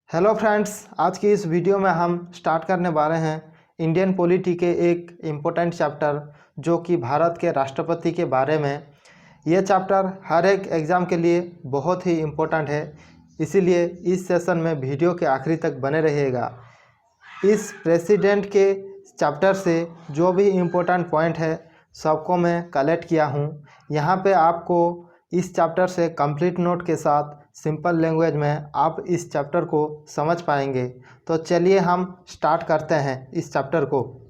Hello friends, आज की इस वीडियो में हम स्टार्ट करने वाले हैं इंडियन पॉलिटी के एक इम्पोर्टेंट चैप्टर जो कि भारत के राष्ट्रपति के बारे में। ये चैप्टर हर एक एग्ज़ाम के लिए बहुत ही इम्पोर्टेंट है, इसीलिए इस सेशन में वीडियो के आखिरी तक बने रहिएगा। इस प्रेसिडेंट के चैप्टर से जो भी इम्पोर्टेंट पॉइंट है सबको मैं कलेक्ट किया हूँ। यहाँ पे आपको इस चैप्टर से कंप्लीट नोट के साथ सिंपल लैंग्वेज में आप इस चैप्टर को समझ पाएंगे। तो चलिए हम स्टार्ट करते हैं इस चैप्टर को।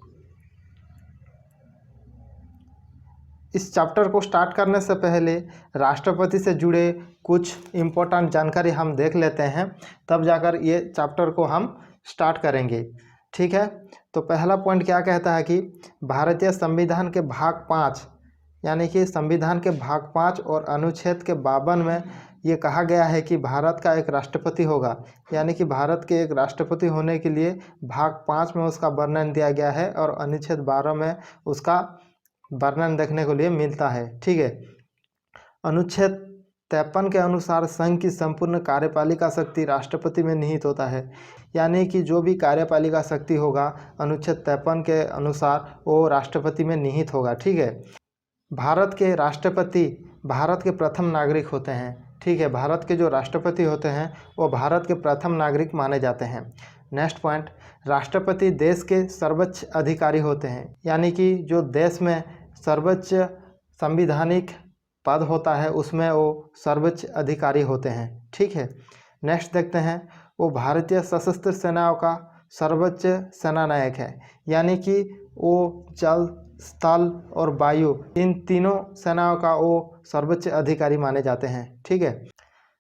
इस चैप्टर को स्टार्ट करने से पहले राष्ट्रपति से जुड़े कुछ इम्पोर्टेंट जानकारी हम देख लेते हैं, तब जाकर ये चैप्टर को हम स्टार्ट करेंगे। ठीक है, तो पहला पॉइंट क्या कहता है कि भारतीय संविधान के भाग 5 यानी कि संविधान के भाग 5 और अनुच्छेद के 52 में ये कहा गया है कि भारत का एक राष्ट्रपति होगा। यानी कि भारत के एक राष्ट्रपति होने के लिए भाग 5 में उसका वर्णन दिया गया है और अनुच्छेद 12 में उसका वर्णन देखने को लिए मिलता है। ठीक है, अनुच्छेद 53 के अनुसार संघ की संपूर्ण कार्यपालिका शक्ति राष्ट्रपति में निहित होता है। यानी कि जो भी कार्यपालिका शक्ति होगा अनुच्छेद 53 के अनुसार वो राष्ट्रपति में निहित होगा। ठीक है, भारत के राष्ट्रपति भारत के प्रथम नागरिक होते हैं। ठीक है, भारत के जो राष्ट्रपति होते हैं वो भारत के प्रथम नागरिक माने जाते हैं। नेक्स्ट पॉइंट, राष्ट्रपति देश के सर्वोच्च अधिकारी होते हैं। यानी कि जो देश में सर्वोच्च संवैधानिक पद होता है उसमें वो सर्वोच्च अधिकारी होते हैं। ठीक है, नेक्स्ट देखते हैं, वो भारतीय सशस्त्र सेनाओं का सर्वोच्च सेनानायक है। यानी कि वो जल, स्थल और वायु इन तीनों सेनाओं का वो सर्वोच्च अधिकारी माने जाते हैं। ठीक है,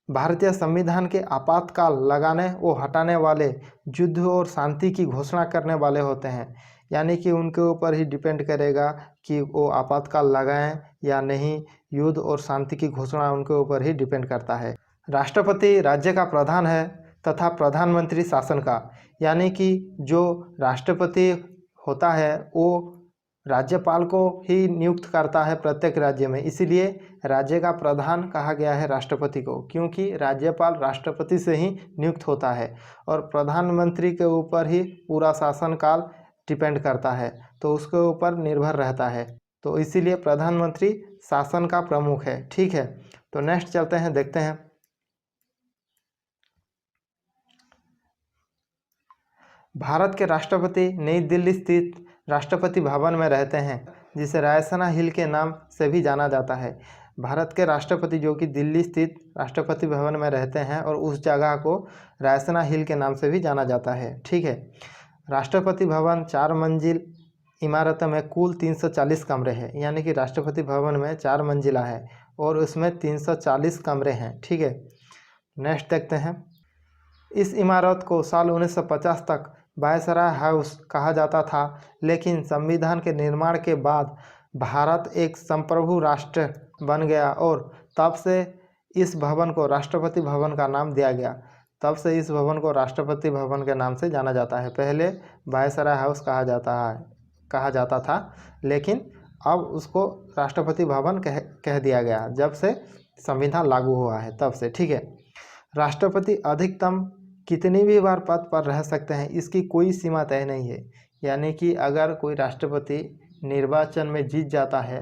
भारतीय संविधान के आपातकाल लगाने वो हटाने वाले युद्ध और शांति की घोषणा करने वाले होते हैं। यानी कि उनके ऊपर ही डिपेंड करेगा कि वो आपातकाल लगाएं या नहीं, युद्ध और शांति की घोषणा उनके ऊपर ही डिपेंड करता है। राष्ट्रपति राज्य का प्रधान है तथा प्रधानमंत्री शासन का। यानी कि जो राष्ट्रपति होता है वो राज्यपाल को ही नियुक्त करता है प्रत्येक राज्य में, इसीलिए राज्य का प्रधान कहा गया है राष्ट्रपति को, क्योंकि राज्यपाल राष्ट्रपति से ही नियुक्त होता है और प्रधानमंत्री के ऊपर ही पूरा शासनकाल डिपेंड करता है, तो उसके ऊपर निर्भर रहता है, तो इसीलिए प्रधानमंत्री शासन का प्रमुख है। ठीक है, तो नेक्स्ट चलते हैं, देखते हैं। भारत के राष्ट्रपति नई दिल्ली स्थित राष्ट्रपति भवन में रहते हैं, जिसे रायसीना हिल के नाम से भी जाना जाता है। भारत के राष्ट्रपति जो कि दिल्ली स्थित राष्ट्रपति भवन में रहते हैं और उस जगह को रायसीना हिल के नाम से भी जाना जाता है। ठीक है, राष्ट्रपति भवन 4 मंजिल इमारत में कुल 340 कमरे हैं। यानी कि राष्ट्रपति भवन में 4 मंजिला है और उसमें 340 कमरे हैं। ठीक है, नेक्स्ट देखते हैं। इस इमारत को साल 1950 तक वायसराय हाउस कहा जाता था, लेकिन संविधान के निर्माण के बाद भारत एक संप्रभु राष्ट्र बन गया और तब से इस भवन को राष्ट्रपति भवन का नाम दिया गया। तब से इस भवन को राष्ट्रपति भवन के नाम से जाना जाता है। पहले वायसराय हाउस कहा जाता था, लेकिन अब उसको राष्ट्रपति भवन कह दिया गया जब से संविधान लागू हुआ है तब से। ठीक है, राष्ट्रपति अधिकतम कितनी भी बार पद पर रह सकते हैं, इसकी कोई सीमा तय नहीं है। यानी कि अगर कोई राष्ट्रपति निर्वाचन में जीत जाता है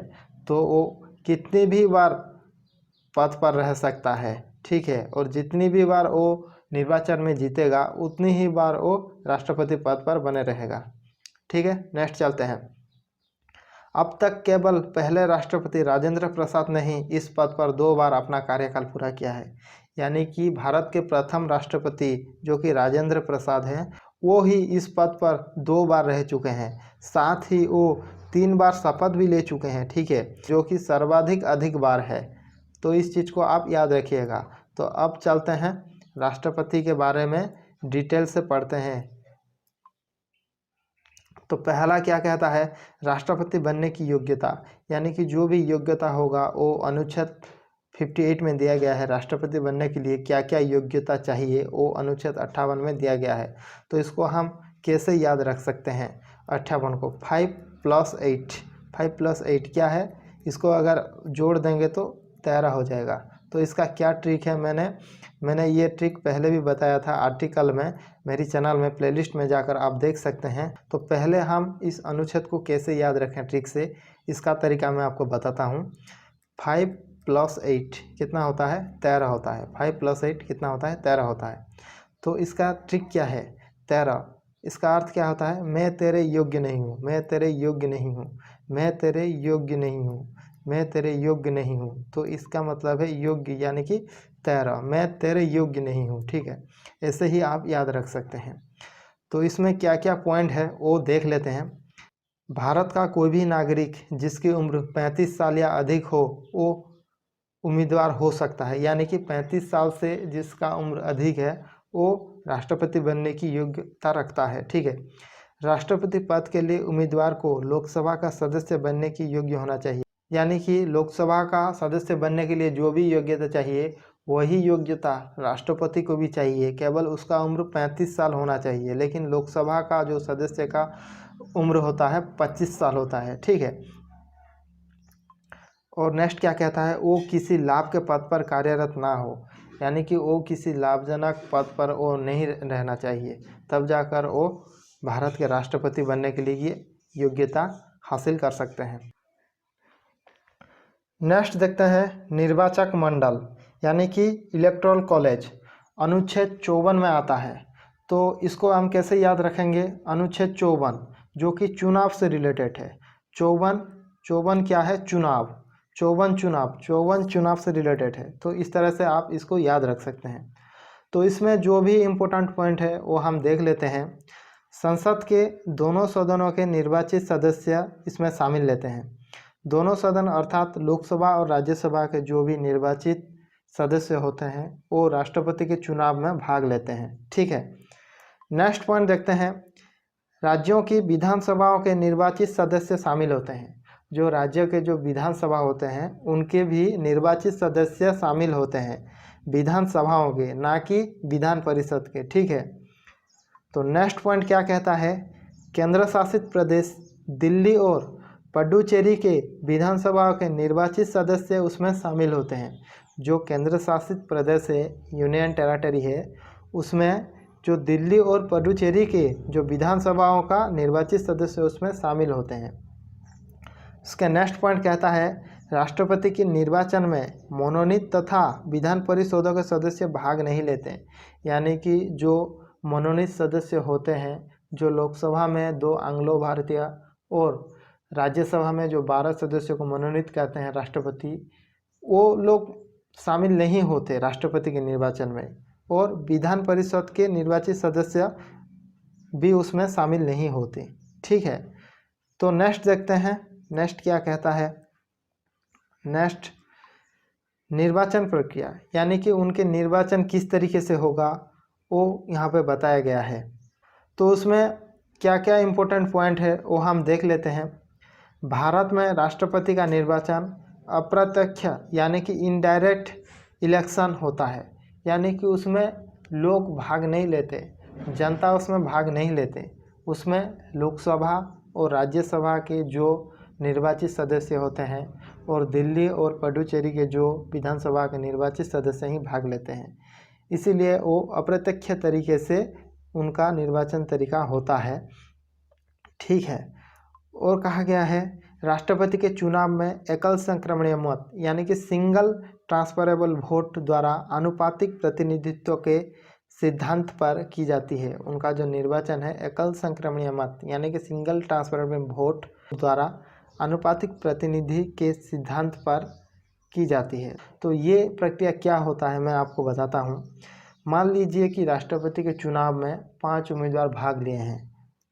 तो वो कितनी भी बार पद पर रह सकता है। ठीक है, और जितनी भी बार वो निर्वाचन में जीतेगा उतनी ही बार वो राष्ट्रपति पद पर बने रहेगा। ठीक है, नेक्स्ट चलते हैं। अब तक केवल पहले राष्ट्रपति राजेंद्र प्रसाद ने ही इस पद पर 2 बार अपना कार्यकाल पूरा किया है। यानी कि भारत के प्रथम राष्ट्रपति जो कि राजेंद्र प्रसाद हैं वो ही इस पद पर 2 बार रह चुके हैं। साथ ही वो 3 बार शपथ भी ले चुके हैं। ठीक है, जो कि सर्वाधिक अधिक बार है, तो इस चीज़ को आप याद रखिएगा। तो अब चलते हैं राष्ट्रपति के बारे में डिटेल से पढ़ते हैं। तो पहला क्या कहता है, राष्ट्रपति बनने की योग्यता। यानी कि जो भी योग्यता होगा वो अनुच्छेद 58 में दिया गया है। राष्ट्रपति बनने के लिए क्या क्या योग्यता चाहिए वो अनुच्छेद 58 में दिया गया है। तो इसको हम कैसे याद रख सकते हैं 58 को, 5+8 क्या है, इसको अगर जोड़ देंगे तो 13 हो जाएगा। तो इसका क्या ट्रिक है, मैंने ये ट्रिक पहले भी बताया था आर्टिकल में, मेरी चैनल में प्लेलिस्ट में जाकर आप देख सकते हैं। तो पहले हम इस अनुच्छेद को कैसे याद रखें ट्रिक से, इसका तरीका मैं आपको बताता हूँ। 5 + 8 कितना होता है, 13 होता है। 5 + 8 कितना होता है, 13 होता है। तो इसका ट्रिक क्या है, 13, इसका अर्थ क्या होता है, मैं तेरे योग्य नहीं हूँ, मैं तेरे योग्य नहीं हूँ, मैं तेरे योग्य नहीं हूँ, मैं तेरे योग्य नहीं हूँ। तो इसका मतलब है योग्य, यानी कि 13, मैं तेरे योग्य नहीं हूँ। ठीक है, ऐसे ही आप याद रख सकते हैं। तो इसमें क्या क्या पॉइंट है वो देख लेते हैं। भारत का कोई भी नागरिक जिसकी उम्र 35 साल या अधिक हो वो उम्मीदवार हो सकता है, यानी कि 35 साल से जिसका उम्र अधिक है वो राष्ट्रपति बनने की योग्यता रखता है। ठीक है, राष्ट्रपति पद के लिए उम्मीदवार को लोकसभा का सदस्य बनने की योग्य होना चाहिए, यानी कि लोकसभा का सदस्य बनने के लिए जो भी योग्यता चाहिए वही योग्यता राष्ट्रपति को भी चाहिए। केवल उसका उम्र 35 साल होना चाहिए, लेकिन लोकसभा का जो सदस्य का उम्र होता है 25 साल होता है। ठीक है, और नेक्स्ट क्या कहता है, वो किसी लाभ के पद पर कार्यरत ना हो, यानी कि वो किसी लाभजनक पद पर वो नहीं रहना चाहिए, तब जाकर वो भारत के राष्ट्रपति बनने के लिए ये योग्यता हासिल कर सकते हैं। नेक्स्ट देखते हैं निर्वाचक मंडल, यानी कि इलेक्टोरल कॉलेज, अनुच्छेद 54 में आता है। तो इसको हम कैसे याद रखेंगे, अनुच्छेद 54 जो कि चुनाव से रिलेटेड है। 54 क्या है, चुनाव, 54 चुनाव से रिलेटेड है। तो इस तरह से आप इसको याद रख सकते हैं। तो इसमें जो भी इम्पोर्टेंट पॉइंट है वो हम देख लेते हैं। संसद के दोनों सदनों के निर्वाचित सदस्य इसमें शामिल लेते हैं। दोनों सदन अर्थात लोकसभा और राज्यसभा के जो भी निर्वाचित सदस्य होते हैं वो राष्ट्रपति के चुनाव में भाग लेते हैं। ठीक है, नेक्स्ट पॉइंट देखते हैं, राज्यों की विधानसभाओं के निर्वाचित सदस्य शामिल होते हैं। जो राज्य के जो विधानसभा होते हैं उनके भी निर्वाचित सदस्य शामिल होते हैं, विधानसभाओं के, ना कि विधान परिषद के। ठीक है, तो नेक्स्ट पॉइंट क्या कहता है, केंद्र शासित प्रदेश दिल्ली और पुडुचेरी के विधानसभा के निर्वाचित सदस्य उसमें शामिल होते हैं। जो केंद्र शासित प्रदेश है, यूनियन टेरिटरी है, उसमें जो दिल्ली और पुडुचेरी के जो विधानसभाओं का निर्वाचित सदस्य उसमें शामिल होते हैं। इसका नेक्स्ट पॉइंट कहता है, राष्ट्रपति के निर्वाचन में मनोनीत तथा विधान परिषदों के सदस्य भाग नहीं लेते, यानी कि जो मनोनीत सदस्य होते हैं, जो लोकसभा में 2 एंग्लो भारतीय और राज्यसभा में जो 12 सदस्यों को मनोनीत करते हैं राष्ट्रपति, वो लोग शामिल नहीं होते राष्ट्रपति के निर्वाचन में, और विधान परिषद के निर्वाचित सदस्य भी उसमें शामिल नहीं होते। ठीक है, तो नेक्स्ट देखते हैं, नेक्स्ट क्या कहता है, नेक्स्ट निर्वाचन प्रक्रिया, यानी कि उनके निर्वाचन किस तरीके से होगा वो यहाँ पे बताया गया है। तो उसमें क्या क्या इम्पोर्टेंट पॉइंट है वो हम देख लेते हैं। भारत में राष्ट्रपति का निर्वाचन अप्रत्यक्ष यानी कि इनडायरेक्ट इलेक्शन होता है, यानी कि उसमें लोग भाग नहीं लेते, जनता उसमें भाग नहीं लेते। उसमें लोकसभा और राज्यसभा के जो निर्वाचित सदस्य होते हैं और दिल्ली और पुडुचेरी के जो विधानसभा के निर्वाचित सदस्य ही भाग लेते हैं, इसीलिए वो अप्रत्यक्ष तरीके से उनका निर्वाचन तरीका होता है। ठीक है, और कहा गया है राष्ट्रपति के चुनाव में एकल संक्रमणीय मत यानी कि सिंगल ट्रांसफरेबल वोट द्वारा आनुपातिक प्रतिनिधित्व के सिद्धांत पर की जाती है। उनका जो निर्वाचन है एकल संक्रमणीय मत यानी कि सिंगल ट्रांसफरेबल वोट द्वारा आनुपातिक प्रतिनिधि के सिद्धांत पर की जाती है। तो ये प्रक्रिया क्या होता है मैं आपको बताता हूँ। मान लीजिए कि राष्ट्रपति के चुनाव में 5 उम्मीदवार भाग लिए हैं,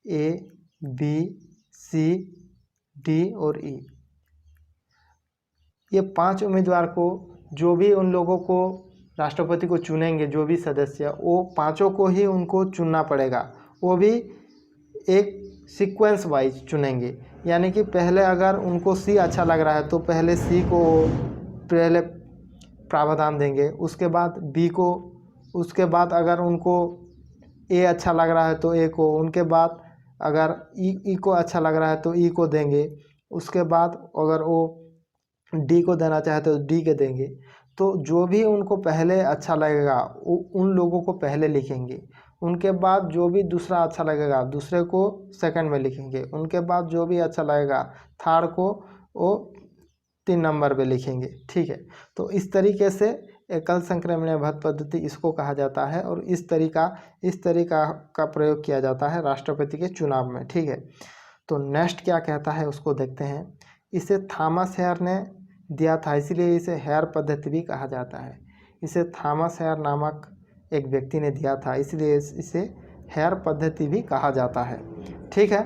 ए, बी, सी, डी और ई। ये 5 उम्मीदवार को, जो भी उन लोगों को राष्ट्रपति को चुनेंगे, जो भी सदस्य, वो पांचों को ही उनको चुनना पड़ेगा। वो भी एक सीक्वेंस वाइज चुनेंगे, यानी कि पहले अगर उनको सी अच्छा लग रहा है तो पहले सी को पहले प्रावधान देंगे, उसके बाद बी को, उसके बाद अगर उनको ए अच्छा लग रहा है तो ए को, उनके बाद अगर ई को अच्छा लग रहा है तो ई को देंगे, उसके बाद अगर वो डी को देना चाहे तो डी के देंगे। तो जो भी उनको पहले अच्छा लगेगा उन लोगों को पहले लिखेंगे, उनके बाद जो भी दूसरा अच्छा लगेगा दूसरे को सेकंड में लिखेंगे, उनके बाद जो भी अच्छा लगेगा थर्ड को वो 3 नंबर पे लिखेंगे। ठीक है, तो इस तरीके से एकल संक्रमणीय भद पद्धति इसको कहा जाता है और इस तरीका का प्रयोग किया जाता है राष्ट्रपति के चुनाव में। ठीक है, तो नेक्स्ट क्या कहता है उसको देखते हैं। इसे थॉमस हेयर ने दिया था, इसलिए इसे हेयर पद्धति भी कहा जाता है। इसे थॉमस हेयर नामक एक व्यक्ति ने दिया था, इसलिए इसे हेयर पद्धति भी कहा जाता है। ठीक है,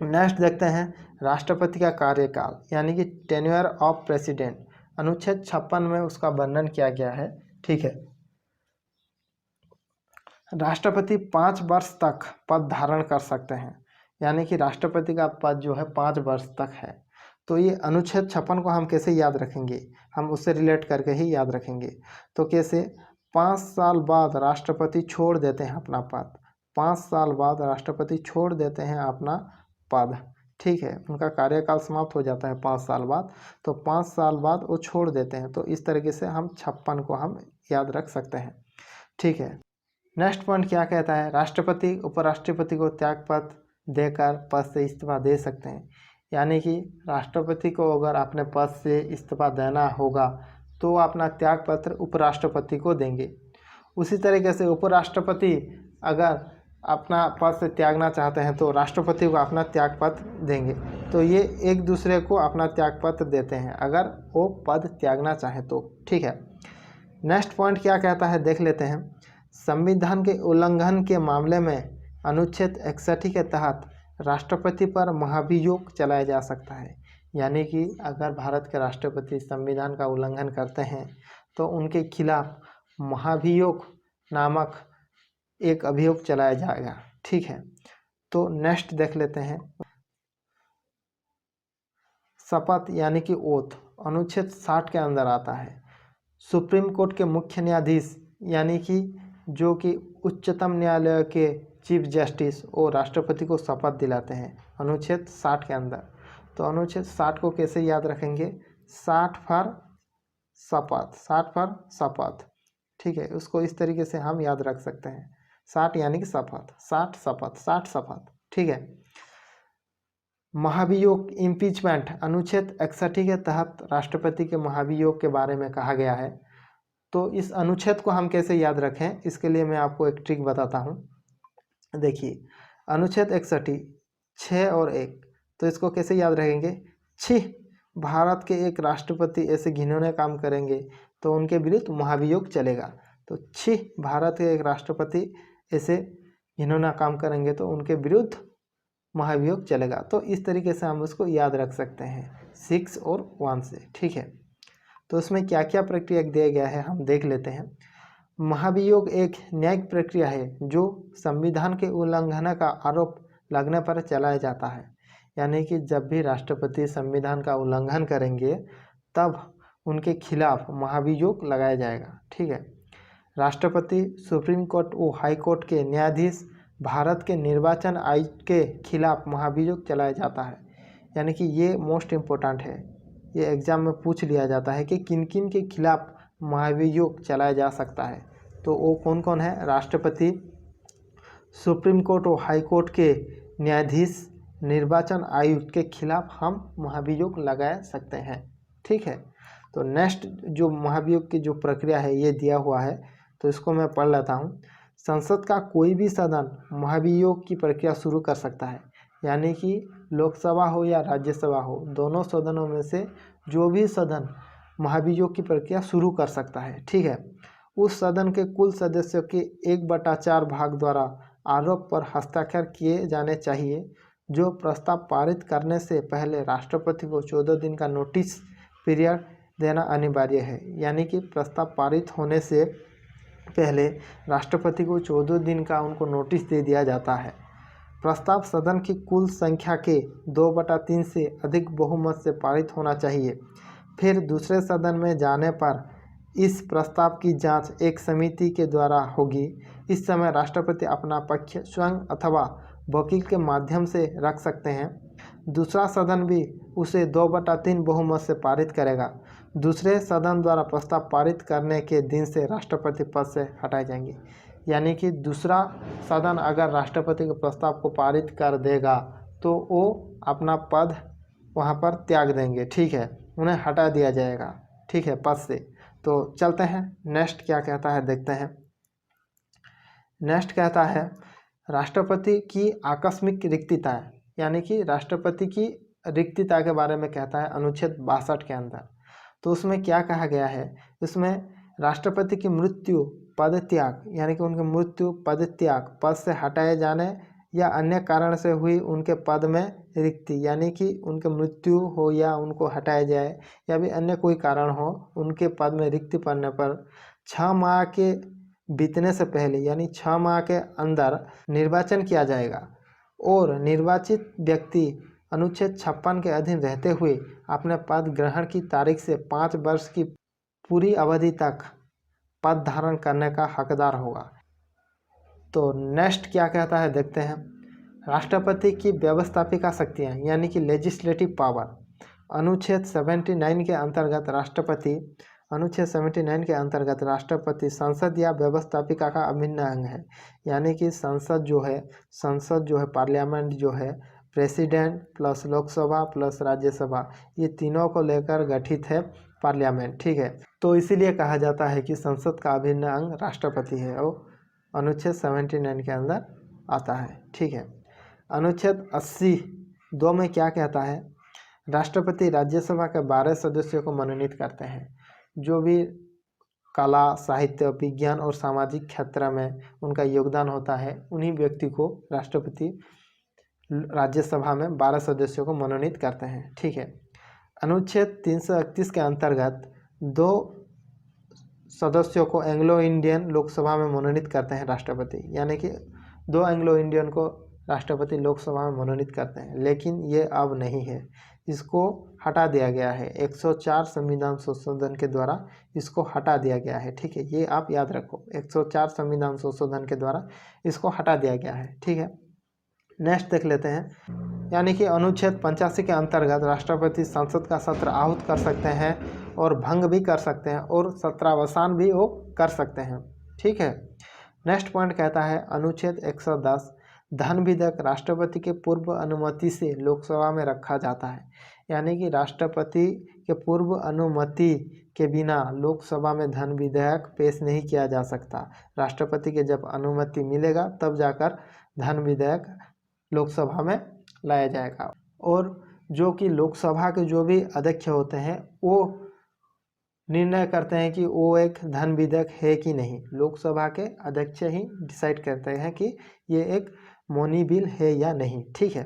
नेक्स्ट देखते हैं राष्ट्रपति का कार्यकाल यानी कि टेन्योर ऑफ प्रेसिडेंट। अनुच्छेद 56 में उसका वर्णन किया गया है। ठीक है, राष्ट्रपति 5 वर्ष तक पद धारण कर सकते हैं, यानी कि राष्ट्रपति का पद जो है 5 वर्ष तक है। तो ये अनुच्छेद 56 को हम कैसे याद रखेंगे, हम उससे रिलेट करके ही याद रखेंगे। तो कैसे, 5 साल बाद राष्ट्रपति छोड़ देते हैं अपना पद, 5 साल बाद राष्ट्रपति छोड़ देते हैं अपना पद। ठीक है, उनका कार्यकाल समाप्त हो जाता है 5 साल बाद, तो 5 साल बाद वो छोड़ देते हैं। तो इस तरीके से हम 56 को हम याद रख सकते हैं। ठीक है, नेक्स्ट पॉइंट क्या कहता है, राष्ट्रपति उपराष्ट्रपति को त्यागपत्र देकर पद से इस्तीफा दे सकते हैं। यानी कि राष्ट्रपति को अगर अपने पद से इस्तीफा देना होगा तो अपना त्यागपत्र उपराष्ट्रपति को देंगे। उसी तरीके से उपराष्ट्रपति अगर अपना पद से त्यागना चाहते हैं तो राष्ट्रपति को अपना त्यागपत्र देंगे। तो ये एक दूसरे को अपना त्यागपत्र देते हैं अगर वो पद त्यागना चाहें तो। ठीक है, नेक्स्ट पॉइंट क्या कहता है देख लेते हैं। संविधान के उल्लंघन के मामले में अनुच्छेद 61 के तहत राष्ट्रपति पर महाभियोग चलाया जा सकता है। यानी कि अगर भारत के राष्ट्रपति संविधान का उल्लंघन करते हैं तो उनके खिलाफ महाभियोग नामक एक अभियोग चलाया जाएगा। ठीक है, तो नेक्स्ट देख लेते हैं शपथ यानी कि ओथ, अनुच्छेद 60 के अंदर आता है। सुप्रीम कोर्ट के मुख्य न्यायाधीश यानी कि जो कि उच्चतम न्यायालय के चीफ जस्टिस और राष्ट्रपति को शपथ दिलाते हैं अनुच्छेद 60 के अंदर। तो अनुच्छेद 60 को कैसे याद रखेंगे, 60 फॉर शपथ, 60 फॉर शपथ। ठीक है, उसको इस तरीके से हम याद रख सकते हैं, 60 यानी कि शपथ, 60 शपथ, 60 शपथ। ठीक है, महाभियोग इम्पीचमेंट अनुच्छेद 61 के तहत राष्ट्रपति के महाभियोग के बारे में कहा गया है। तो इस अनुच्छेद को हम कैसे याद रखें, इसके लिए मैं आपको एक ट्रिक बताता हूँ। देखिए, अनुच्छेद 61 6 और 1, तो इसको कैसे याद रखेंगे, छी भारत के एक राष्ट्रपति ऐसे घिनौने काम करेंगे तो उनके विरुद्ध महाभियोग चलेगा। तो छी भारत के एक राष्ट्रपति ऐसे घिनौना काम करेंगे तो उनके विरुद्ध महाभियोग चलेगा। तो इस तरीके से हम उसको याद रख सकते हैं 6 और 1 से। ठीक है, तो उसमें क्या क्या प्रक्रिया दिया गया है हम देख लेते हैं। महाभियोग एक न्यायिक प्रक्रिया है जो संविधान के उल्लंघन का आरोप लगने पर चलाया जाता है। यानी कि जब भी राष्ट्रपति संविधान का उल्लंघन करेंगे तब उनके खिलाफ महाभियोग लगाया जाएगा। ठीक है, राष्ट्रपति, सुप्रीम कोर्ट और हाई कोर्ट के न्यायाधीश, भारत के निर्वाचन आयोग के खिलाफ महाभियोग चलाया जाता है। यानी कि ये मोस्ट इम्पोर्टेंट है, ये एग्ज़ाम में पूछ लिया जाता है कि किन किन के खिलाफ महाभियोग चलाया जा सकता है। तो वो कौन कौन है, राष्ट्रपति, सुप्रीम कोर्ट और हाई कोर्ट के न्यायाधीश, निर्वाचन आयुक्त के खिलाफ हम महाभियोग लगा सकते हैं। ठीक है, तो नेक्स्ट जो महाभियोग की जो प्रक्रिया है ये दिया हुआ है, तो इसको मैं पढ़ लेता हूँ। संसद का कोई भी सदन महाभियोग की प्रक्रिया शुरू कर सकता है। यानी कि लोकसभा हो या राज्यसभा हो, दोनों सदनों में से जो भी सदन महाभियोग की प्रक्रिया शुरू कर सकता है। ठीक है, उस सदन के कुल सदस्यों के 1/4 भाग द्वारा आरोप पर हस्ताक्षर किए जाने चाहिए। जो प्रस्ताव पारित करने से पहले राष्ट्रपति को 14 दिन का नोटिस पीरियड देना अनिवार्य है। यानी कि प्रस्ताव पारित होने से पहले राष्ट्रपति को 14 दिन का उनको नोटिस दे दिया जाता है। प्रस्ताव सदन की कुल संख्या के 2/3 से अधिक बहुमत से पारित होना चाहिए। फिर दूसरे सदन में जाने पर इस प्रस्ताव की जांच एक समिति के द्वारा होगी। इस समय राष्ट्रपति अपना पक्ष स्वयं अथवा वकील के माध्यम से रख सकते हैं। दूसरा सदन भी उसे 2/3 बहुमत से पारित करेगा। दूसरे सदन द्वारा प्रस्ताव पारित करने के दिन से राष्ट्रपति पद से हटाए जाएंगे। यानी कि दूसरा सदन अगर राष्ट्रपति के प्रस्ताव को पारित कर देगा तो वो अपना पद वहाँ पर त्याग देंगे, ठीक है, उन्हें हटा दिया जाएगा, ठीक है, पद से। तो चलते हैं नेक्स्ट क्या कहता है देखते हैं। नेक्स्ट कहता है राष्ट्रपति की आकस्मिक रिक्तता, यानी कि राष्ट्रपति की रिक्तता के बारे में कहता है अनुच्छेद 62 के अंदर। तो उसमें क्या कहा गया है, इसमें राष्ट्रपति की मृत्यु, पद त्याग, यानी कि उनकी मृत्यु, पद त्याग, पद से हटाए जाने या अन्य कारण से हुई उनके पद में रिक्ति, यानी कि उनकी मृत्यु हो या उनको हटाया जाए या भी अन्य कोई कारण हो, उनके पद में रिक्ति पड़ने पर 6 माह के बीतने से पहले, यानी 6 माह के अंदर निर्वाचन किया जाएगा और निर्वाचित व्यक्ति अनुच्छेद 56 के अधीन रहते हुए अपने पद ग्रहण की तारीख से 5 वर्ष की पूरी अवधि तक पद धारण करने का हकदार होगा। तो नेक्स्ट क्या कहता है देखते हैं। राष्ट्रपति की व्यवस्थापिका शक्तियाँ, यानी कि लेजिस्लेटिव पावर, अनुच्छेद 79 के अंतर्गत राष्ट्रपति संसद या व्यवस्थापिका का अभिन्न अंग है। यानी कि संसद जो है पार्लियामेंट जो है, president plus Lok Sabha plus Rajya Sabha, ये तीनों को लेकर गठित है पार्लियामेंट, ठीक है। तो इसीलिए कहा जाता है कि संसद का अभिन्न अंग राष्ट्रपति है और अनुच्छेद 79 के अंदर आता है, ठीक है। अनुच्छेद 80(2) में क्या कहता है, राष्ट्रपति राज्यसभा के 12 सदस्यों को मनोनीत करते हैं। जो भी कला, साहित्य, विज्ञान और सामाजिक क्षेत्र में उनका योगदान होता है, उन्हीं व्यक्ति को राष्ट्रपति राज्यसभा में 12 सदस्यों को मनोनीत करते हैं, ठीक है। अनुच्छेद 331 के अंतर्गत 2 सदस्यों को एंग्लो इंडियन लोकसभा में मनोनीत करते हैं राष्ट्रपति, यानी कि 2 एंग्लो इंडियन को राष्ट्रपति लोकसभा में मनोनीत करते हैं, लेकिन ये अब नहीं है, इसको हटा दिया गया है। 104 संविधान संशोधन के द्वारा इसको हटा दिया गया है, ठीक है, ये आप याद रखो, 104 संविधान संशोधन के द्वारा इसको हटा दिया गया है, ठीक है। नेक्स्ट देख लेते हैं। यानी कि अनुच्छेद 85 के अंतर्गत राष्ट्रपति संसद का सत्र आहूत कर सकते हैं और भंग भी कर सकते हैं और सत्रावसान भी वो कर सकते हैं, ठीक है। नेक्स्ट पॉइंट कहता है अनुच्छेद 110 धन विधेयक राष्ट्रपति के पूर्व अनुमति से लोकसभा में रखा जाता है। यानी कि राष्ट्रपति के पूर्व अनुमति के बिना लोकसभा में धन विधेयक पेश नहीं किया जा सकता। राष्ट्रपति के जब अनुमति मिलेगा तब जाकर धन विधेयक लोकसभा में लाया जाएगा। और जो कि लोकसभा के जो भी अध्यक्ष होते हैं वो निर्णय करते हैं कि वो एक धन विधेयक है कि नहीं। लोकसभा के अध्यक्ष ही डिसाइड करते हैं कि ये एक मोनी बिल है या नहीं, ठीक है।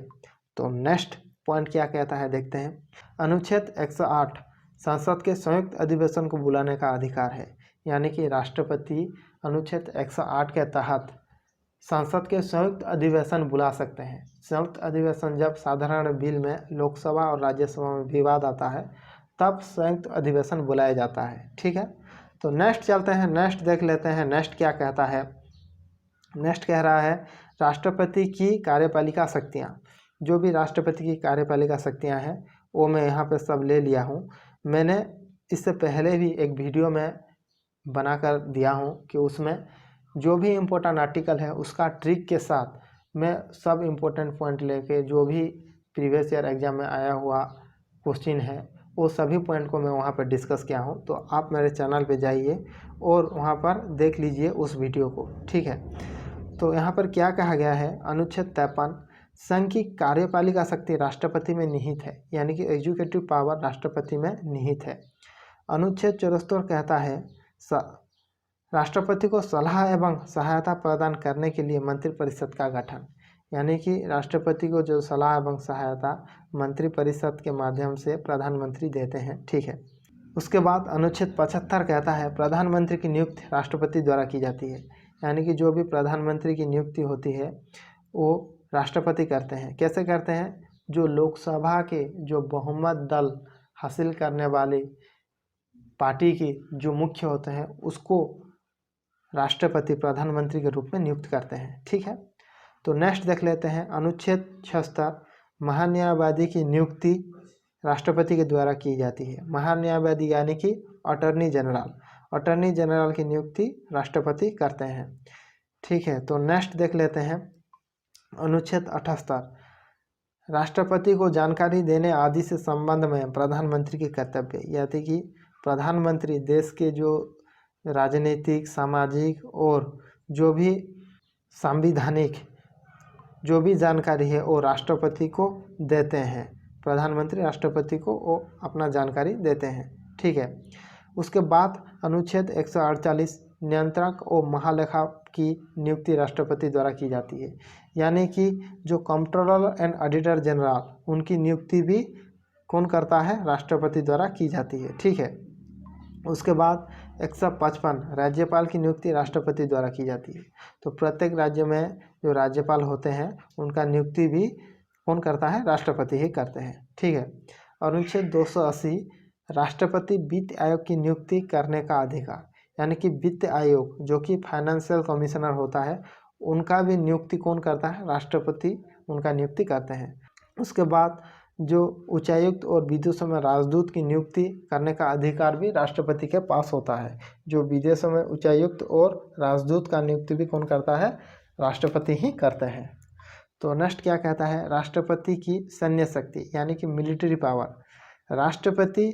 तो नेक्स्ट पॉइंट क्या कहता है देखते हैं। अनुच्छेद 108 संसद के संयुक्त अधिवेशन को बुलाने का अधिकार है। यानी कि राष्ट्रपति अनुच्छेद 108 के तहत संसद के संयुक्त अधिवेशन बुला सकते हैं। संयुक्त अधिवेशन जब साधारण बिल में लोकसभा और राज्यसभा में विवाद आता है तब संयुक्त अधिवेशन बुलाया जाता है, ठीक है। तो नेक्स्ट चलते हैं, नेक्स्ट देख लेते हैं। नेक्स्ट क्या कहता है, नेक्स्ट कह रहा है राष्ट्रपति की कार्यपालिका शक्तियाँ। जो भी राष्ट्रपति की कार्यपालिका शक्तियाँ हैं वो मैं यहाँ पे सब ले लिया हूँ। मैंने इससे पहले भी एक वीडियो में बनाकर दिया हूँ कि उसमें जो भी इम्पोर्टेंट आर्टिकल है उसका ट्रिक के साथ मैं सब इम्पोर्टेंट पॉइंट लेके जो भी प्रीवियस ईयर एग्जाम में आया हुआ क्वेश्चन है वो सभी पॉइंट को मैं वहाँ पर डिस्कस किया हूँ। तो आप मेरे चैनल पे जाइए और वहाँ पर देख लीजिए उस वीडियो को, ठीक है। तो यहाँ पर क्या कहा गया है, अनुच्छेद 53 संघ की कार्यपालिका शक्ति राष्ट्रपति में निहित है। यानी कि एग्जीक्यूटिव पावर राष्ट्रपति में निहित है। अनुच्छेद 74 कहता है राष्ट्रपति को सलाह एवं सहायता प्रदान करने के लिए मंत्रिपरिषद का गठन। यानी कि राष्ट्रपति को जो सलाह एवं सहायता मंत्रिपरिषद के माध्यम से प्रधानमंत्री देते हैं, ठीक है। उसके बाद अनुच्छेद 75 कहता है प्रधानमंत्री की नियुक्ति राष्ट्रपति द्वारा की जाती है। यानी कि जो भी प्रधानमंत्री की नियुक्ति होती है वो राष्ट्रपति करते हैं। कैसे करते हैं, जो लोकसभा के जो बहुमत दल हासिल करने वाली पार्टी के जो मुख्य होते हैं उसको राष्ट्रपति प्रधानमंत्री के रूप में नियुक्त करते हैं, ठीक है। तो नेक्स्ट देख लेते हैं अनुच्छेद 76 महान्यायवादी की नियुक्ति राष्ट्रपति के द्वारा की जाती है। महान्यायवादी यानी कि अटॉर्नी जनरल की नियुक्ति राष्ट्रपति करते हैं। ठीक है, तो नेक्स्ट देख लेते हैं अनुच्छेद 78, राष्ट्रपति को जानकारी देने आदि से संबंध में प्रधानमंत्री के कर्तव्य, यानी कि प्रधानमंत्री देश के जो राजनीतिक, सामाजिक और जो भी संवैधानिक जो भी जानकारी है वो राष्ट्रपति को देते हैं। प्रधानमंत्री राष्ट्रपति को वो अपना जानकारी देते हैं। ठीक है, उसके बाद अनुच्छेद 148, नियंत्रक और महालेखा की नियुक्ति राष्ट्रपति द्वारा की जाती है, यानी कि जो कंट्रोलर एंड ऑडिटर जनरल उनकी नियुक्ति भी कौन करता है? राष्ट्रपति द्वारा की जाती है। ठीक है, उसके बाद 155, राज्यपाल की नियुक्ति राष्ट्रपति द्वारा की जाती है। तो प्रत्येक राज्य में जो राज्यपाल होते हैं उनका नियुक्ति भी कौन करता है? राष्ट्रपति ही करते हैं। ठीक है, अनुच्छेद 280, राष्ट्रपति वित्त आयोग की नियुक्ति करने का अधिकार, यानी कि वित्त आयोग जो कि फाइनेंशियल कमिश्नर होता है उनका भी नियुक्ति कौन करता है? राष्ट्रपति उनका नियुक्ति करते हैं। उसके बाद जो उच्चायुक्त और विदेशों में राजदूत की नियुक्ति करने का अधिकार भी राष्ट्रपति के पास होता है। जो विदेशों में उच्चायुक्त और राजदूत का नियुक्ति भी कौन करता है? राष्ट्रपति ही करते हैं। तो नेक्स्ट क्या कहता है? राष्ट्रपति की सैन्य शक्ति यानी कि मिलिट्री पावर। राष्ट्रपति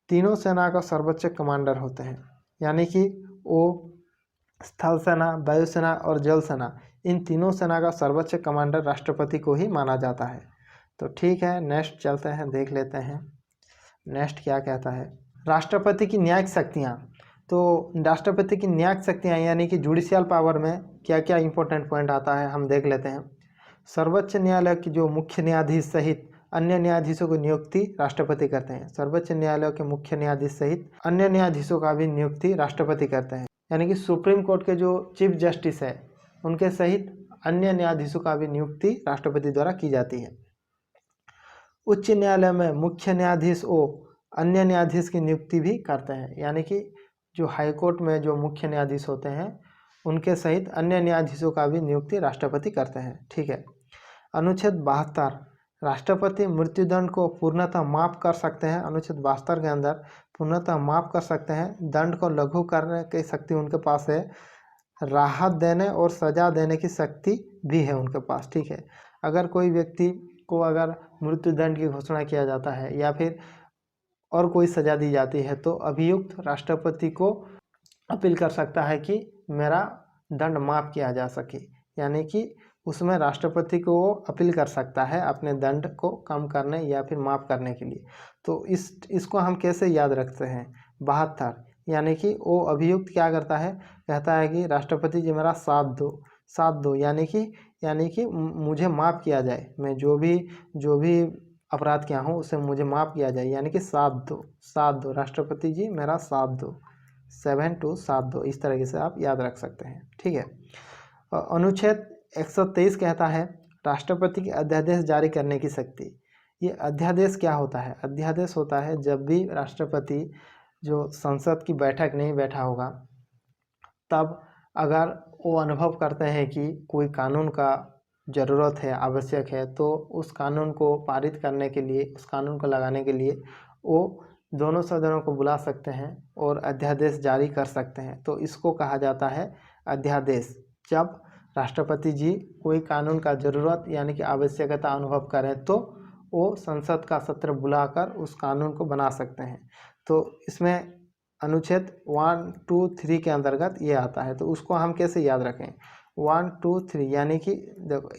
तीनों सेना का सर्वोच्च कमांडर होते हैं, यानी कि वो स्थल सेना, वायुसेना और जल सेना, इन तीनों सेना का सर्वोच्च कमांडर राष्ट्रपति को ही माना जाता है। तो ठीक है, नेक्स्ट चलते हैं, देख लेते हैं नेक्स्ट क्या कहता है। राष्ट्रपति की न्यायिक शक्तियाँ। तो राष्ट्रपति की न्यायिक शक्तियाँ यानी कि जुडिशियल पावर में क्या क्या इंपॉर्टेंट पॉइंट आता है हम देख लेते हैं। सर्वोच्च न्यायालय की जो मुख्य न्यायाधीश सहित अन्य न्यायाधीशों की नियुक्ति राष्ट्रपति करते हैं। सर्वोच्च न्यायालय के मुख्य न्यायाधीश सहित अन्य न्यायाधीशों का भी नियुक्ति राष्ट्रपति करते हैं, यानी कि सुप्रीम कोर्ट के जो चीफ जस्टिस है उनके सहित अन्य न्यायाधीशों का भी नियुक्ति राष्ट्रपति द्वारा की जाती है। उच्च न्यायालय में मुख्य न्यायाधीश और अन्य न्यायाधीश की नियुक्ति भी करते हैं, यानी कि जो हाईकोर्ट में जो मुख्य न्यायाधीश होते हैं उनके सहित अन्य न्यायाधीशों का भी नियुक्ति राष्ट्रपति करते हैं। ठीक है, अनुच्छेद 72, राष्ट्रपति मृत्युदंड को पूर्णतः माफ कर सकते हैं। अनुच्छेद 72 के अंदर पूर्णतः माफ कर सकते हैं, दंड को लघु करने की शक्ति उनके पास है, राहत देने और सजा देने की शक्ति भी है उनके पास। ठीक है, अगर कोई व्यक्ति को अगर मृत्युदंड की घोषणा किया जाता है या फिर और कोई सजा दी जाती है तो अभियुक्त राष्ट्रपति को अपील कर सकता है कि मेरा दंड माफ़ किया जा सके, यानी कि उसमें राष्ट्रपति को वो अपील कर सकता है अपने दंड को कम करने या फिर माफ़ करने के लिए। तो इसको हम कैसे याद रखते हैं? 72, यानी कि वो अभियुक्त क्या करता है? कहता है कि राष्ट्रपति जी मेरा साथ दो, यानी कि मुझे माफ़ किया जाए, मैं जो भी अपराध किया हूँ उसे मुझे माफ़ किया जाए, यानी कि साथ दो राष्ट्रपति जी मेरा साथ दो, 7 to साथ दो, इस तरीके से आप याद रख सकते हैं। ठीक है, अनुच्छेद 123 कहता है राष्ट्रपति के अध्यादेश जारी करने की शक्ति। ये अध्यादेश क्या होता है? अध्यादेश होता है जब भी राष्ट्रपति जो संसद की बैठक नहीं बैठा होगा तब अगर वो अनुभव करते हैं कि कोई कानून का ज़रूरत है, आवश्यक है, तो उस कानून को पारित करने के लिए, उस कानून को लगाने के लिए वो दोनों सदनों को बुला सकते हैं और अध्यादेश जारी कर सकते हैं। तो इसको कहा जाता है अध्यादेश। जब राष्ट्रपति जी कोई कानून का ज़रूरत यानी कि आवश्यकता अनुभव करें तो वो संसद का सत्र बुलाकर उस कानून को बना सकते हैं। तो इसमें अनुच्छेद 1, 2, 3 के अंतर्गत ये आता है। तो उसको हम कैसे याद रखें? 1, 2, 3 यानी कि देखो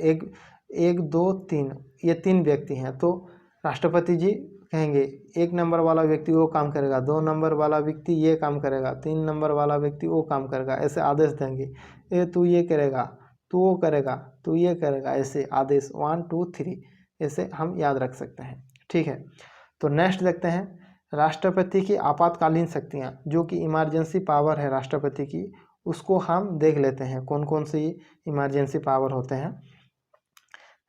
1, 2, 3 ये 3 व्यक्ति हैं, तो राष्ट्रपति जी कहेंगे 1 नंबर वाला व्यक्ति वो काम करेगा, 2 नंबर वाला व्यक्ति ये काम करेगा, 3 नंबर वाला व्यक्ति वो काम करेगा, ऐसे आदेश देंगे। तू ये करेगा, तू वो करेगा, तू ये करेगा, ऐसे आदेश 1, 2, 3 ऐसे हम याद रख सकते हैं। ठीक है, तो नेक्स्ट देखते हैं राष्ट्रपति की आपातकालीन शक्तियाँ, जो कि इमरजेंसी पावर है राष्ट्रपति की, उसको हम देख लेते हैं कौन कौन सी इमरजेंसी पावर होते हैं।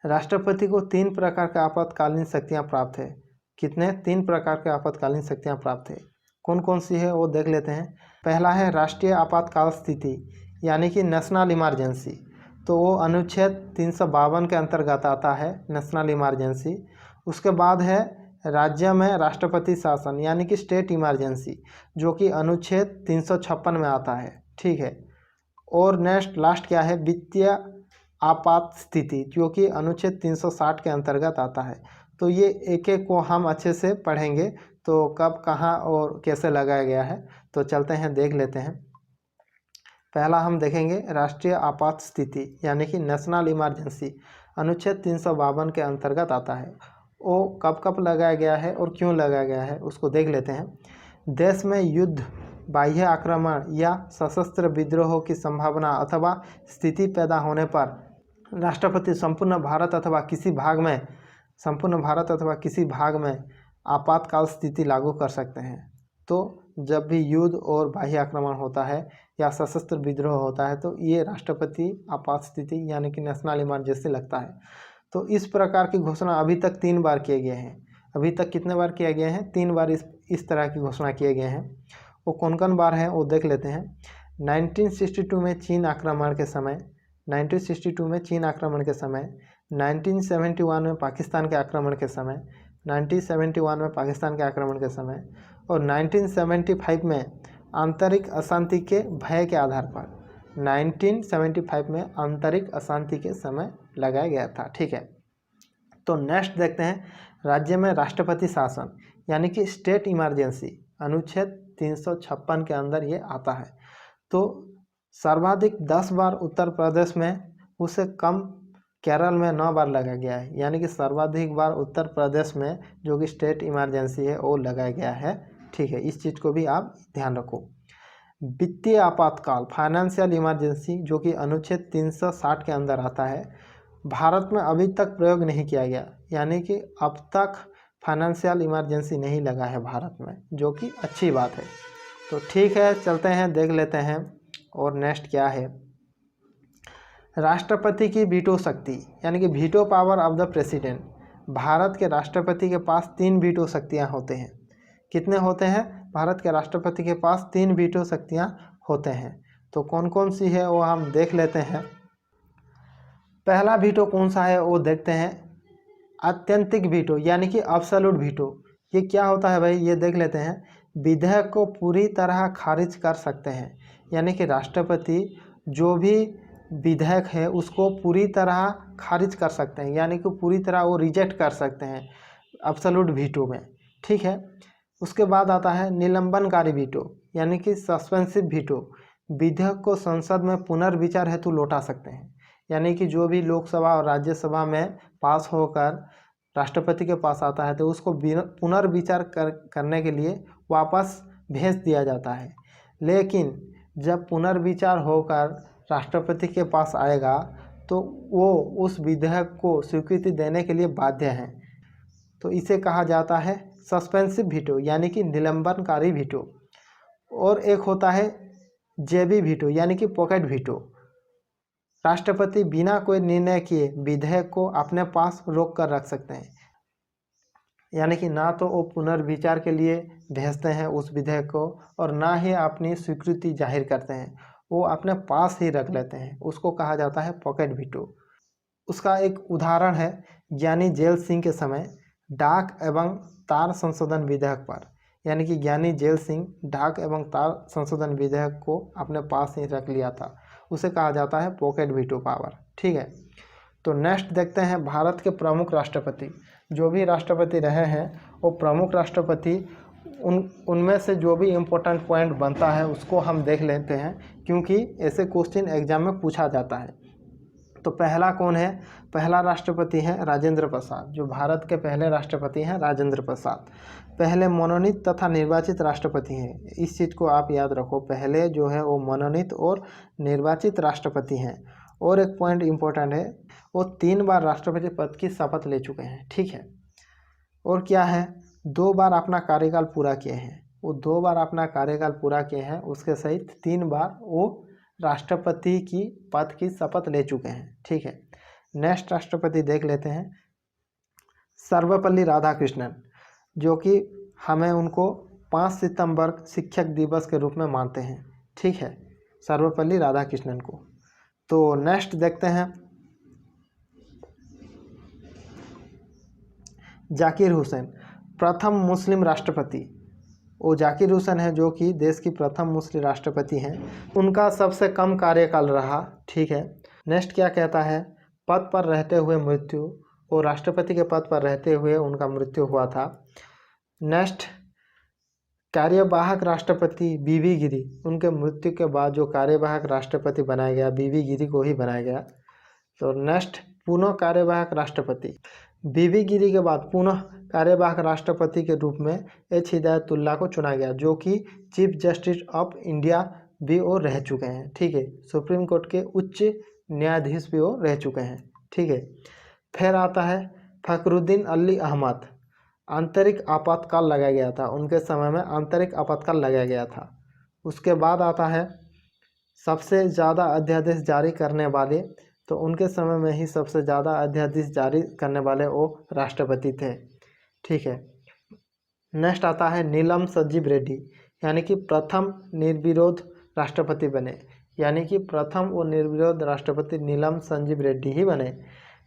राष्ट्रपति को 3 प्रकार के आपातकालीन शक्तियाँ प्राप्त है। कितने? 3 प्रकार के आपातकालीन शक्तियाँ प्राप्त है। कौन कौन सी है वो देख लेते हैं। पहला है राष्ट्रीय आपातकाल स्थिति यानी कि नेशनल इमरजेंसी, तो वो अनुच्छेद 352 के अंतर्गत आता है नेशनल इमरजेंसी। उसके बाद है राज्य में राष्ट्रपति शासन यानी कि स्टेट इमरजेंसी, जो कि अनुच्छेद 356 में आता है। ठीक है। और नेक्स्ट लास्ट क्या है, वित्तीय आपात स्थिति, जो कि अनुच्छेद 360 के अंतर्गत आता है। तो ये एक एक को हम अच्छे से पढ़ेंगे, तो कब कहाँ और कैसे लगाया गया है। तो चलते हैं देख लेते हैं। पहला हम देखेंगे राष्ट्रीय आपात स्थिति यानी कि नेशनल इमरजेंसी, अनुच्छेद 352 के अंतर्गत आता है। वो कब कब लगाया गया है और क्यों लगाया गया है उसको देख लेते हैं। देश में युद्ध, बाह्य आक्रमण या सशस्त्र विद्रोह की संभावना अथवा स्थिति पैदा होने पर राष्ट्रपति संपूर्ण भारत अथवा किसी भाग में आपातकाल स्थिति लागू कर सकते हैं। तो जब भी युद्ध और बाह्य आक्रमण होता है या सशस्त्र विद्रोह होता है तो ये राष्ट्रपति आपात स्थिति यानी कि नेशनल इमरजेंसी लगता है। तो इस प्रकार की घोषणा अभी तक 3 बार किए गए हैं। अभी तक कितने बार किया गया है? 3 बार इस तरह की घोषणा किए गए हैं। वो कौन बार हैं वो देख लेते हैं। 1962 में चीन आक्रमण के समय, 1971 में पाकिस्तान के आक्रमण के समय, 1971 में पाकिस्तान के आक्रमण के समय और 1975 में आंतरिक अशांति के भय के आधार पर 1975 में आंतरिक अशांति के समय लगाया गया था। ठीक है। तो नेक्स्ट देखते हैं राज्य में राष्ट्रपति शासन यानी कि स्टेट इमरजेंसी, अनुच्छेद 356 के अंदर ये आता है। तो सर्वाधिक 10 बार उत्तर प्रदेश में, उससे कम केरल में 9 बार लगाया गया है। यानी कि सर्वाधिक बार उत्तर प्रदेश में जो कि स्टेट इमरजेंसी है वो लगाया गया है। ठीक है, इस चीज़ को भी आप ध्यान रखो। वित्तीय आपातकाल, फाइनेंशियल इमरजेंसी, जो कि अनुच्छेद 360 के अंदर आता है, भारत में अभी तक प्रयोग नहीं किया गया। यानी कि अब तक फाइनेंशियल इमरजेंसी नहीं लगा है भारत में, जो कि अच्छी बात है। तो ठीक है, चलते हैं देख लेते हैं। और नेक्स्ट क्या है, राष्ट्रपति की वीटो शक्ति यानी कि veto power of the president. Bharat के राष्ट्रपति के पास 3 वीटो शक्तियाँ होते हैं। कितने होते हैं? भारत के राष्ट्रपति के पास 3 वीटो शक्तियाँ होते हैं। तो कौन कौन सी है वो हम देख लेते हैं। पहला वीटो कौन सा है वो देखते हैं, आत्यंतिक वीटो यानी कि एब्सोल्यूट वीटो। ये क्या होता है भाई, ये देख लेते हैं। विधेयक को पूरी तरह खारिज कर सकते हैं, यानी कि राष्ट्रपति जो भी विधेयक है उसको पूरी तरह खारिज कर सकते हैं, यानी कि पूरी तरह वो रिजेक्ट कर सकते हैं एब्सोल्यूट वीटो में। ठीक है। उसके बाद आता है निलंबनकारी वीटो यानी कि सस्पेंसिव वीटो। विधेयक को संसद में पुनर्विचार हेतु लौटा सकते हैं, यानी कि जो भी लोकसभा और राज्यसभा में पास होकर राष्ट्रपति के पास आता है तो उसको पुनर्विचार करने के लिए वापस भेज दिया जाता है। लेकिन जब पुनर्विचार होकर राष्ट्रपति के पास आएगा तो वो उस विधेयक को स्वीकृति देने के लिए बाध्य हैं। तो इसे कहा जाता है सस्पेंसिव वीटो यानी कि निलंबनकारी वीटो। और एक होता है जेबी वीटो यानी कि पॉकेट वीटो। राष्ट्रपति बिना कोई निर्णय किए विधेयक को अपने पास रोक कर रख सकते हैं, यानी कि ना तो वो पुनर्विचार के लिए भेजते हैं उस विधेयक को और ना ही अपनी स्वीकृति जाहिर करते हैं, वो अपने पास ही रख लेते हैं। उसको कहा जाता है पॉकेट वीटो। उसका एक उदाहरण है ज्ञानी जेल सिंह के समय डाक एवं तार संशोधन विधेयक पर, यानी कि ज्ञानी जेल सिंह डाक एवं तार संशोधन विधेयक को अपने पास ही रख लिया था, उसे कहा जाता है पॉकेट वीटो पावर। ठीक है। तो नेक्स्ट देखते हैं भारत के प्रमुख राष्ट्रपति। जो भी राष्ट्रपति रहे हैं वो प्रमुख राष्ट्रपति, उनमें से जो भी इम्पोर्टेंट पॉइंट बनता है उसको हम देख लेते हैं, क्योंकि ऐसे क्वेश्चन एग्जाम में पूछा जाता है। तो पहला कौन है? पहला राष्ट्रपति है राजेंद्र प्रसाद। जो भारत के पहले राष्ट्रपति हैं राजेंद्र प्रसाद, पहले मनोनीत तथा निर्वाचित राष्ट्रपति हैं। इस चीज़ को आप याद रखो, पहले जो है वो मनोनीत और निर्वाचित राष्ट्रपति हैं। और एक पॉइंट इम्पोर्टेंट है, वो 3 बार राष्ट्रपति पद की शपथ ले चुके हैं। ठीक है। और क्या है, 2 बार अपना कार्यकाल पूरा किए हैं। वो 2 बार अपना कार्यकाल पूरा किए हैं, उसके सहित 3 बार वो राष्ट्रपति की पद की शपथ ले चुके हैं। ठीक है। नेक्स्ट राष्ट्रपति देख लेते हैं सर्वपल्ली राधाकृष्णन, जो कि हमें उनको 5 सितंबर शिक्षक दिवस के रूप में मानते हैं। ठीक है, सर्वपल्ली राधाकृष्णन को। तो नेक्स्ट देखते हैं जाकिर हुसैन। प्रथम मुस्लिम राष्ट्रपति वो जाकिर हुसैन है, जो कि देश की प्रथम मुस्लिम राष्ट्रपति हैं। उनका सबसे कम कार्यकाल रहा। ठीक है, नेक्स्ट क्या कहता है, पद पर रहते हुए मृत्यु, वो राष्ट्रपति के पद पर रहते हुए उनका मृत्यु हुआ था। नेक्स्ट, कार्यवाहक राष्ट्रपति बीवी गिरी, उनके मृत्यु के बाद जो कार्यवाहक राष्ट्रपति बनाया गया बीवी गिरी को ही बनाया गया। तो नेक्स्ट, पुनः कार्यवाहक राष्ट्रपति, बीवी गिरी के बाद पुनः कार्यवाहक राष्ट्रपति के रूप में एच हिदायतुल्लाह को चुना गया, जो कि चीफ जस्टिस ऑफ इंडिया भी वो रह चुके हैं। ठीक है, सुप्रीम कोर्ट के उच्च न्यायाधीश भी वो रह चुके हैं। ठीक है, फिर आता है फखरुद्दीन अली अहमद, आंतरिक आपातकाल लगाया गया था, उनके समय में आंतरिक आपातकाल लगाया गया था। उसके बाद आता है सबसे ज़्यादा अध्यादेश जारी करने वाले, तो उनके समय में ही सबसे ज़्यादा अध्यादेश जारी करने वाले वो राष्ट्रपति थे। ठीक है, नेक्स्ट आता है नीलम संजीव रेड्डी, यानी कि प्रथम निर्विरोध राष्ट्रपति बने, यानी कि प्रथम वो निर्विरोध राष्ट्रपति नीलम संजीव रेड्डी ही बने।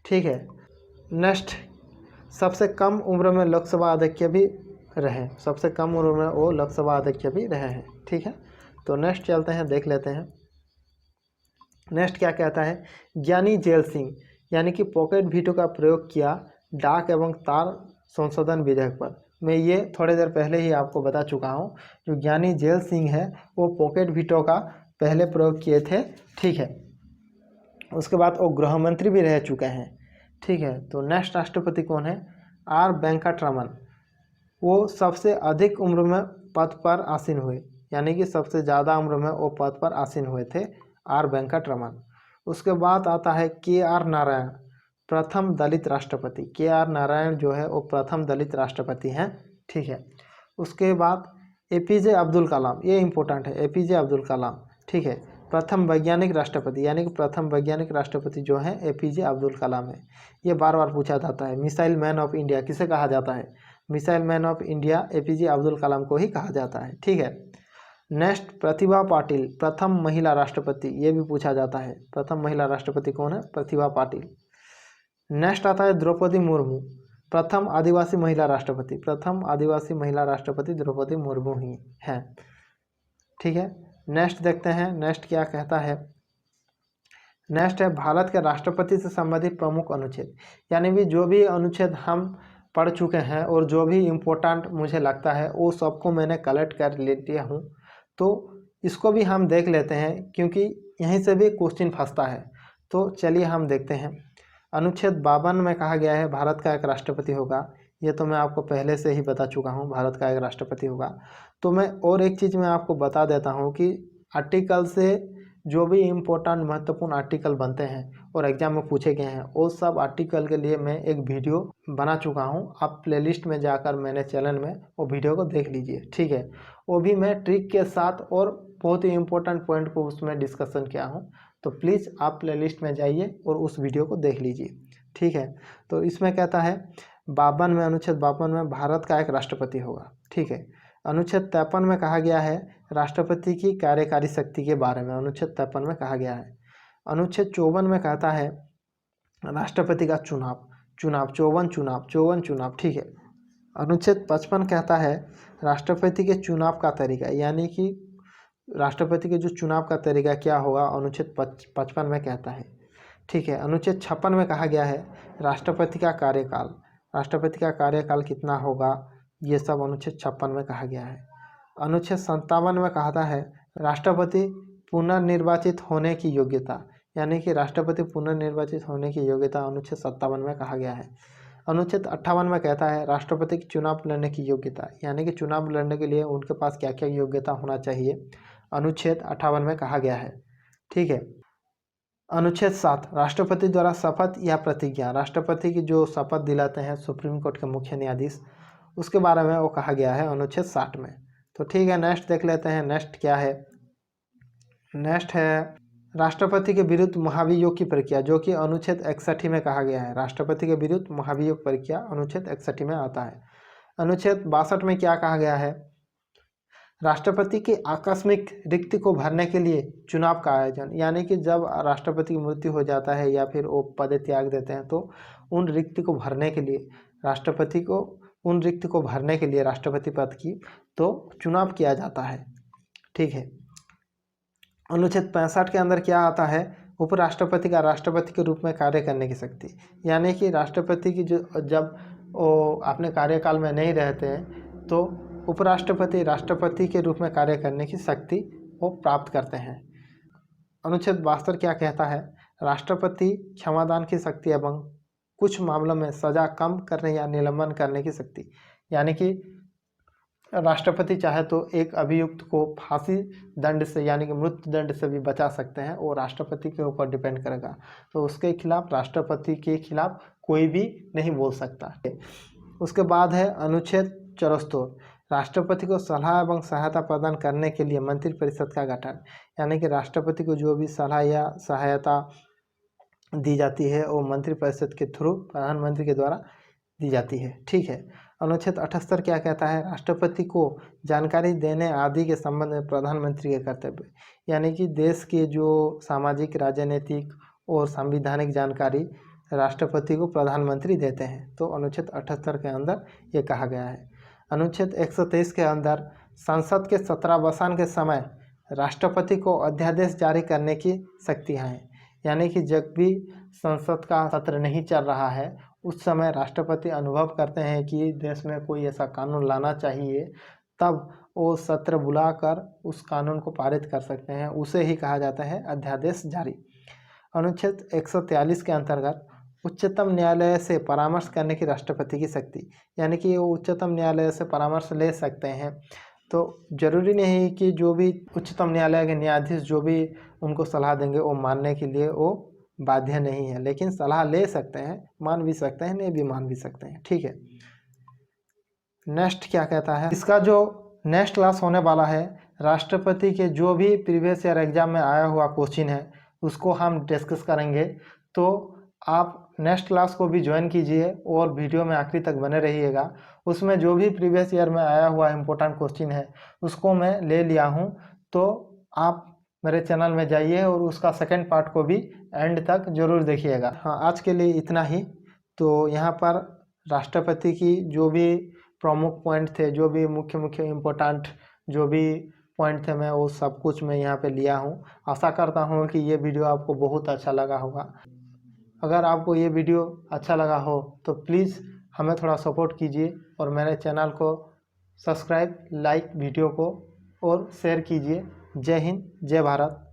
ठीक है, नेक्स्ट, सबसे कम उम्र में लोकसभा अध्यक्ष भी रहे, सबसे कम उम्र में वो लोकसभा अध्यक्ष भी रहे हैं। ठीक है, तो नेक्स्ट चलते हैं, देख लेते हैं। नेक्स्ट क्या कहता है, ज्ञानी जेल सिंह, यानी कि पॉकेट वीटो का प्रयोग किया डाक एवं तार संशोधन विधेयक पर। मैं ये थोड़ी देर पहले ही आपको बता चुका हूँ, जो ज्ञानी जेल सिंह है वो पॉकेट वीटो का पहले प्रयोग किए थे। ठीक है, उसके बाद वो गृह मंत्री भी रह चुके हैं। ठीक है, तो नेक्स्ट राष्ट्रपति कौन है, आर वेंकटरमन, वो सबसे अधिक उम्र में पद पर आसीन हुए, यानी कि सबसे ज़्यादा उम्र में वो पद पर आसीन हुए थे, आर वेंकटरमन। उसके बाद आता है के आर नारायण, प्रथम दलित राष्ट्रपति, के आर नारायण जो है वो प्रथम दलित राष्ट्रपति हैं। ठीक है, उसके बाद एपीजे अब्दुल कलाम, ये इम्पोर्टेंट है, एपीजे अब्दुल कलाम। ठीक है, प्रथम वैज्ञानिक राष्ट्रपति, यानी कि प्रथम वैज्ञानिक राष्ट्रपति जो है एपीजे अब्दुल कलाम है। ये बार बार पूछा जाता है, मिसाइल मैन ऑफ इंडिया किसे कहा जाता है, missile man of India APJ Abdul Kalam को ही कहा जाता है। ठीक है, नेक्स्ट, प्रतिभा पाटिल, प्रथम महिला राष्ट्रपति, ये भी पूछा जाता है, प्रथम महिला राष्ट्रपति कौन है, प्रतिभा पाटिल। नेक्स्ट आता है द्रौपदी मुर्मू, प्रथम आदिवासी महिला राष्ट्रपति, प्रथम आदिवासी महिला राष्ट्रपति द्रौपदी मुर्मू ही हैं। ठीक है, नेक्स्ट देखते हैं, नेक्स्ट क्या कहता है। नेक्स्ट है भारत के राष्ट्रपति से संबंधित प्रमुख अनुच्छेद, यानी भी जो भी अनुच्छेद हम पढ़ चुके हैं और जो भी इम्पोर्टेंट मुझे लगता है वो सबको मैंने कलेक्ट कर लिया हूँ, तो इसको भी हम देख लेते हैं, क्योंकि यहीं से भी क्वेश्चन फंसता है। तो चलिए हम देखते हैं। अनुच्छेद 52 में कहा गया है भारत का एक राष्ट्रपति होगा, ये तो मैं आपको पहले से ही बता चुका हूँ, भारत का एक राष्ट्रपति होगा। तो मैं और एक चीज़ मैं आपको बता देता हूँ कि आर्टिकल से जो भी इम्पोर्टेंट महत्वपूर्ण आर्टिकल बनते हैं और एग्जाम में पूछे गए हैं, वो सब आर्टिकल के लिए मैं एक वीडियो बना चुका हूँ। आप प्लेलिस्ट में जाकर मैंने चैनल में वो वीडियो को देख लीजिए। ठीक है, वो भी मैं ट्रिक के साथ और बहुत ही इम्पोर्टेंट पॉइंट को उसमें डिस्कशन किया हूँ, तो प्लीज़ आप प्लेलिस्ट में जाइए और उस वीडियो को देख लीजिए। ठीक है, तो इसमें कहता है 52 में, अनुच्छेद 52 में भारत का एक राष्ट्रपति होगा। ठीक है, अनुच्छेद 53 में कहा गया है राष्ट्रपति की कार्यकारी शक्ति के बारे में, अनुच्छेद 53 में कहा गया है। अनुच्छेद 54 में कहता है राष्ट्रपति का चुनाव, 54 चुनाव। ठीक है, अनुच्छेद 55 कहता है राष्ट्रपति के चुनाव का तरीका, यानी कि राष्ट्रपति के जो चुनाव का तरीका क्या होगा, अनुच्छेद 55 में कहता है। ठीक है, अनुच्छेद 56 में कहा गया है राष्ट्रपति का कार्यकाल, राष्ट्रपति का कार्यकाल कितना होगा, ये सब अनुच्छेद 56 में कहा गया है। अनुच्छेद 57 में कहता है राष्ट्रपति पुनर्निर्वाचित होने की योग्यता, यानी कि राष्ट्रपति पुनर्निर्वाचित होने की योग्यता अनुच्छेद 57 में कहा गया है। अनुच्छेद 58 में कहता है राष्ट्रपति की चुनाव लड़ने की योग्यता, यानी कि चुनाव लड़ने के लिए उनके पास क्या क्या योग्यता होना चाहिए, अनुच्छेद 58 में कहा गया है। ठीक है, अनुच्छेद 7 राष्ट्रपति द्वारा शपथ या प्रतिज्ञा, राष्ट्रपति की जो शपथ दिलाते हैं सुप्रीम कोर्ट के मुख्य न्यायाधीश, उसके बारे में वो कहा गया है अनुच्छेद 60 में। तो ठीक है, नेक्स्ट देख लेते हैं। नेक्स्ट क्या है, नेक्स्ट है राष्ट्रपति के विरुद्ध महाभियोग की प्रक्रिया, जो कि अनुच्छेद 61 में कहा गया है। राष्ट्रपति के विरुद्ध महाभियोग प्रक्रिया अनुच्छेद 61 में आता है। अनुच्छेद 62 में क्या कहा गया है, राष्ट्रपति की आकस्मिक रिक्ति को भरने के लिए चुनाव का आयोजन, यानी कि जब राष्ट्रपति की मृत्यु हो जाता है या फिर वो पद त्याग देते हैं, तो उन रिक्ति को भरने के लिए राष्ट्रपति को उन रिक्त को भरने के लिए राष्ट्रपति पद की तो चुनाव किया जाता है। ठीक है। अनुच्छेद 65 के अंदर क्या आता है, उपराष्ट्रपति का राष्ट्रपति के रूप में कार्य करने की शक्ति, यानी कि राष्ट्रपति की जो जब वो अपने कार्यकाल में नहीं रहते हैं तो उपराष्ट्रपति राष्ट्रपति के रूप में कार्य करने की शक्ति वो प्राप्त करते हैं। अनुच्छेद 72 क्या कहता है, राष्ट्रपति क्षमादान की शक्ति एवं कुछ मामलों में सजा कम करने या निलंबन करने की शक्ति, यानी कि राष्ट्रपति चाहे तो एक अभियुक्त को फांसी दंड से यानी कि मृत्यु दंड से भी बचा सकते हैं, वो राष्ट्रपति के ऊपर डिपेंड करेगा। तो उसके खिलाफ राष्ट्रपति के खिलाफ कोई भी नहीं बोल सकता। उसके बाद है अनुच्छेद 74, राष्ट्रपति को सलाह एवं सहायता प्रदान करने के लिए मंत्रिपरिषद का गठन, यानी कि राष्ट्रपति को जो भी सलाह या सहायता दी जाती है वो मंत्रिपरिषद के थ्रू प्रधानमंत्री के द्वारा दी जाती है। ठीक है। अनुच्छेद 78 क्या कहता है, राष्ट्रपति को जानकारी देने आदि के संबंध में प्रधानमंत्री के कर्तव्य, यानी कि देश के जो सामाजिक राजनीतिक और संवैधानिक जानकारी राष्ट्रपति को प्रधानमंत्री देते हैं। तो अनुच्छेद 78 के अंदर ये कहा गया है। अनुच्छेद 123 के अंदर संसद के सत्रावसान के समय राष्ट्रपति को अध्यादेश जारी करने की शक्तियाँ हैं, यानी कि जब भी संसद का सत्र नहीं चल रहा है उस समय राष्ट्रपति अनुभव करते हैं कि देश में कोई ऐसा कानून लाना चाहिए, तब वो सत्र बुलाकर उस कानून को पारित कर सकते हैं, उसे ही कहा जाता है अध्यादेश जारी। अनुच्छेद 143 के अंतर्गत उच्चतम न्यायालय से परामर्श करने की राष्ट्रपति की शक्ति, यानी कि वो उच्चतम न्यायालय से परामर्श ले सकते हैं। तो जरूरी नहीं कि जो भी उच्चतम न्यायालय के न्यायाधीश जो भी उनको सलाह देंगे वो मानने के लिए वो बाध्य नहीं है, लेकिन सलाह ले सकते हैं, मान भी सकते हैं, नहीं भी मान भी सकते हैं। ठीक है। नेक्स्ट क्या कहता है, इसका जो नेक्स्ट क्लास होने वाला है, राष्ट्रपति के जो भी प्रीवियस ईयर एग्जाम में आया हुआ क्वेश्चन है उसको हम डिस्कस करेंगे। तो आप नेक्स्ट क्लास को भी ज्वाइन कीजिए और वीडियो में आखिरी तक बने रहिएगा। उसमें जो भी प्रीवियस ईयर में आया हुआ इम्पोर्टेंट क्वेश्चन है उसको मैं ले लिया हूँ, तो आप मेरे चैनल में जाइए और उसका सेकंड पार्ट को भी एंड तक जरूर देखिएगा। हाँ, आज के लिए इतना ही। तो यहाँ पर राष्ट्रपति की जो भी प्रमुख पॉइंट थे, जो भी मुख्य मुख्य इम्पोर्टेंट जो भी पॉइंट थे, मैं वो सब कुछ मैं यहाँ पे लिया हूँ। आशा करता हूँ कि ये वीडियो आपको बहुत अच्छा लगा होगा। अगर आपको ये वीडियो अच्छा लगा हो तो प्लीज़ हमें थोड़ा सपोर्ट कीजिए और मेरे चैनल को सब्सक्राइब, लाइक वीडियो को और शेयर कीजिए। जय हिंद, जय भारत।